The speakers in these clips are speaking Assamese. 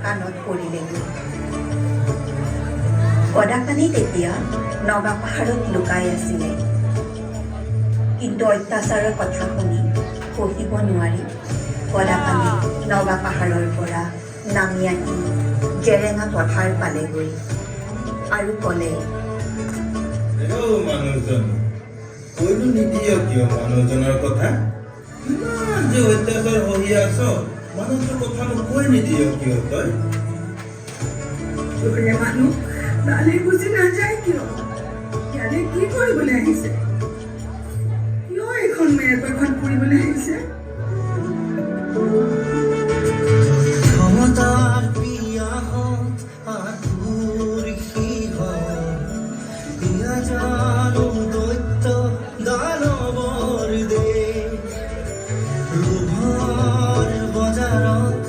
কাণত পৰিলেগৈ। গদাপাণি তেতিয়া নগা পাহাৰত লুকাই আছিলে, কিন্তু অত্যাচাৰৰ কথা শুনি সহিব নোৱাৰি গদাপাণি নগা পাহাৰৰ পৰা নামি আহি জেৰেঙা পথাৰ পালেগৈ আৰু ক'লে, মানুহজন কৈনো নিদিয় কিয়? মানুহজনৰ কথা ইমান যে অত্যাচাৰ হৈ আছ, মানুহটোৰ কথানো কৈ নিদিয় কিয় তই? মানুহ তালে গুচি নাযায় কিয়? ইয়ালে কি কৰিবলৈ আহিছে? কিয় এইখন মেৰপখন ফুৰিবলৈ আহিছে? ক্ষমতাৰ বিয়াহত আঁতুৰ সিহঁত ইয়া জানো দৈত্য দানৱৰ দেশ। লোভৰ বজাৰত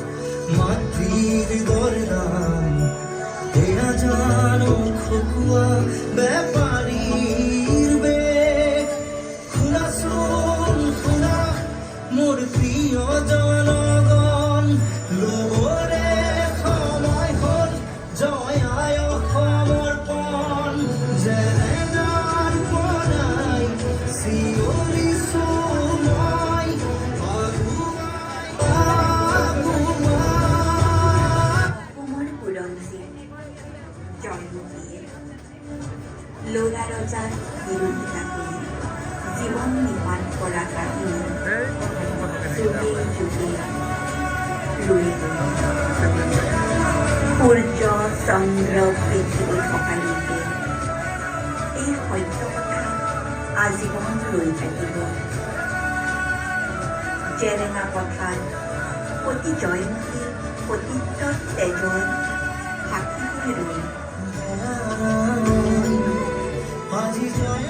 মাতৃৰ দৰদাম এয়া জানো খকুৱা বেপাৰীৰ বেশ। শুনাচোন শুনা মোৰ প্ৰিয় জনগণ, ল'বৰে সময় হ'ল জয় আই সমৰ্পণ। জেৰেঙাৰ পৰাই চিঞৰিছো মই, আগুৱাই আগুৱাই। কোমল বুৰঞ্জী জন্মভূমিয়ে ল'ৰা ৰজাৰ বিৰোধিতা কৰি জীৱন নিৰ্মাণ কৰা কাহিনী যুগে যুগে ৰৈ গ'ল। সূৰ্য চন্দ্ৰ পৃথিৱী থকালৈকে এই সত্য কথা আজীৱন ৰৈ থাকিব। জেৰেঙা পথাৰ অতি জয়মতী সতীত্বৰ তেজৰ সাক্ষী হৈ ৰৈ আজি জয়